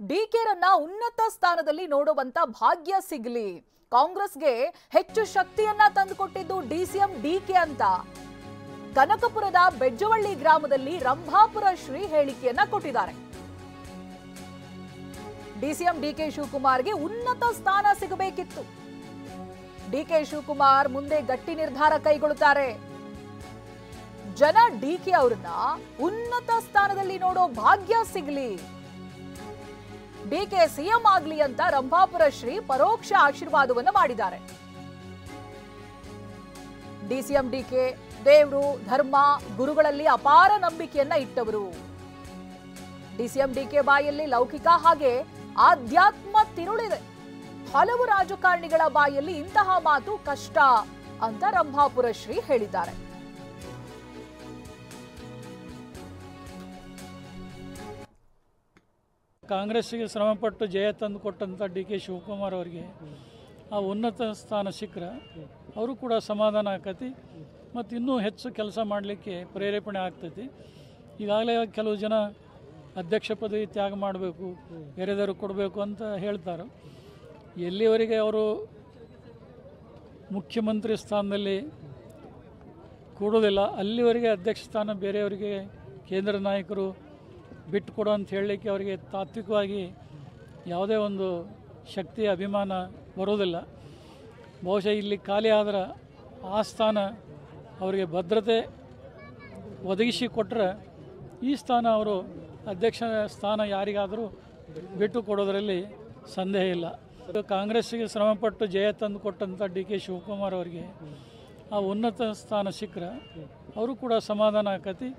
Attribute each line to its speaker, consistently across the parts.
Speaker 1: ಡಿಕೆರನ್ನ ಉನ್ನತ ಸ್ಥಾನದಲ್ಲಿ ನೋಡುವಂತ ಭಾಗ್ಯ ಸಿಗಲಿ, ಕಾಂಗ್ರೆಸ್ಗೆ ಹೆಚ್ಚು ಶಕ್ತಿಯನ್ನ ತಂದುಕೊಟ್ಟಿದ್ದು ಡಿಸಿಎಂ ಡಿಕೆ ಅಂತ ಕನಕಪುರದ ಬೆಜ್ಜವಳ್ಳಿ ಗ್ರಾಮದಲ್ಲಿ ರಂಭಾಪುರ ಶ್ರೀ ಹೇಳಿಕೆಯನ್ನ ಕೊಟ್ಟಿದ್ದಾರೆ. ಡಿಸಿಎಂ ಡಿಕೆ ಶಿವಕುಮಾರ್ಗೆ ಉನ್ನತ ಸ್ಥಾನ ಸಿಗಬೇಕಿತ್ತು. ಡಿಕೆ ಶಿವಕುಮಾರ್ ಮುಂದೆ ಗಟ್ಟಿ ನಿರ್ಧಾರ ಕೈಗೊಳ್ಳುತ್ತಾರೆ. ಜನ ಡಿಕೆ ಅವರನ್ನ ಉನ್ನತ ಸ್ಥಾನದಲ್ಲಿ ನೋಡೋ ಭಾಗ್ಯ ಸಿಗಲಿ, ಡಿಕೆ ಸಿಎಂ ಆಗ್ಲಿ ಅಂತ ರಂಭಾಪುರ ಶ್ರೀ ಪರೋಕ್ಷ ಆಶೀರ್ವಾದವನ್ನು ಮಾಡಿದ್ದಾರೆ. ಡಿಸಿಎಂ ಡಿಕೆ ದೇವರು, ಧರ್ಮ, ಗುರುಗಳಲ್ಲಿ ಅಪಾರ ನಂಬಿಕೆಯನ್ನ ಇಟ್ಟವರು. ಡಿಸಿಎಂ ಡಿಕೆ ಬಾಯಲ್ಲಿ ಲೌಕಿಕ ಹಾಗೆ ಆಧ್ಯಾತ್ಮ ತಿರುಳಿದೆ. ಹಲವು ರಾಜಕಾರಣಿಗಳ ಬಾಯಲ್ಲಿ ಇಂತಹ ಮಾತು ಕಷ್ಟ ಅಂತ ರಂಭಾಪುರ ಶ್ರೀ ಹೇಳಿದ್ದಾರೆ.
Speaker 2: ಕಾಂಗ್ರೆಸ್ಸಿಗೆ ಶ್ರಮಪಟ್ಟು ಜಯ ತಂದು ಕೊಟ್ಟಂಥ ಡಿಕೆ ಶಿವಕುಮಾರ್ ಅವರಿಗೆ ಆ ಉನ್ನತ ಸ್ಥಾನ ಸಿಕ್ಕರೆ ಅವರು ಕೂಡ ಸಮಾಧಾನ ಆಕತಿ ಮತ್ತು ಇನ್ನೂ ಹೆಚ್ಚು ಕೆಲಸ ಮಾಡಲಿಕ್ಕೆ ಪ್ರೇರೇಪಣೆ ಆಗ್ತೈತಿ. ಈಗಾಗಲೇ ಕೆಲವು ಜನ ಅಧ್ಯಕ್ಷ ಪದವಿ ತ್ಯಾಗ ಮಾಡಬೇಕು, ಬೇರೆದವರು ಕೊಡಬೇಕು ಅಂತ ಹೇಳ್ತಾರೆ. ಎಲ್ಲಿವರೆಗೆ ಅವರು ಮುಖ್ಯಮಂತ್ರಿ ಸ್ಥಾನದಲ್ಲಿ ಕೊಡೋದಿಲ್ಲ ಅಲ್ಲಿವರೆಗೆ ಅಧ್ಯಕ್ಷ ಸ್ಥಾನ ಬೇರೆಯವರಿಗೆ ಕೇಂದ್ರ ನಾಯಕರು ಬಿಟ್ಟು ಕೊಡು ಅಂತ ಹೇಳಲಿಕ್ಕೆ ಅವರಿಗೆ ತಾತ್ವಿಕವಾಗಿ ಯಾವುದೇ ಒಂದು ಶಕ್ತಿ ಅಭಿಮಾನ ಬರೋದಿಲ್ಲ. ಬಹುಶಃ ಇಲ್ಲಿ ಖಾಲಿ ಆದ್ರೆ ಆ ಸ್ಥಾನ ಅವರಿಗೆ ಭದ್ರತೆ ಒದಗಿಸಿ ಕೊಟ್ಟರೆ ಈ ಸ್ಥಾನ ಅವರು ಅಧ್ಯಕ್ಷ ಸ್ಥಾನ ಯಾರಿಗಾದರೂ ಬಿಟ್ಟು ಕೊಡೋದರಲ್ಲಿ ಸಂದೇಹ ಇಲ್ಲ. ಕಾಂಗ್ರೆಸ್ಸಿಗೆ ಶ್ರಮಪಟ್ಟು ಜಯ ತಂದು ಕೊಟ್ಟಂಥ ಡಿಕೆ ಶಿವಕುಮಾರ್ ಅವರಿಗೆ ಆ ಉನ್ನತ ಸ್ಥಾನ ಸಿಕ್ಕರೆ ಅವರು ಕೂಡ ಸಮಾಧಾನ ಆಕತಿ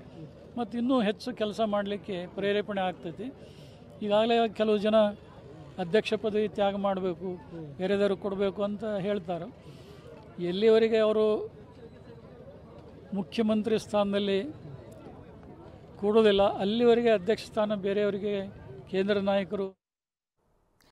Speaker 2: ಮತ್ತು ಇನ್ನೂ ಹೆಚ್ಚು ಕೆಲಸ ಮಾಡಲಿಕ್ಕೆ ಪ್ರೇರೇಪಣೆ ಆಗ್ತೈತಿ. ಈಗಾಗಲೇ ಕೆಲವು ಜನ ಅಧ್ಯಕ್ಷ ಪದವಿ ತ್ಯಾಗ ಮಾಡಬೇಕು, ಬೇರೆದವರು ಕೊಡಬೇಕು ಅಂತ ಹೇಳ್ತಾರೆ. ಎಲ್ಲಿವರೆಗೆ ಅವರು ಮುಖ್ಯಮಂತ್ರಿ ಸ್ಥಾನದಲ್ಲಿ ಕೊಡೋದಿಲ್ಲ ಅಲ್ಲಿವರೆಗೆ ಅಧ್ಯಕ್ಷ ಸ್ಥಾನ ಬೇರೆಯವರಿಗೆ ಕೇಂದ್ರ ನಾಯಕರು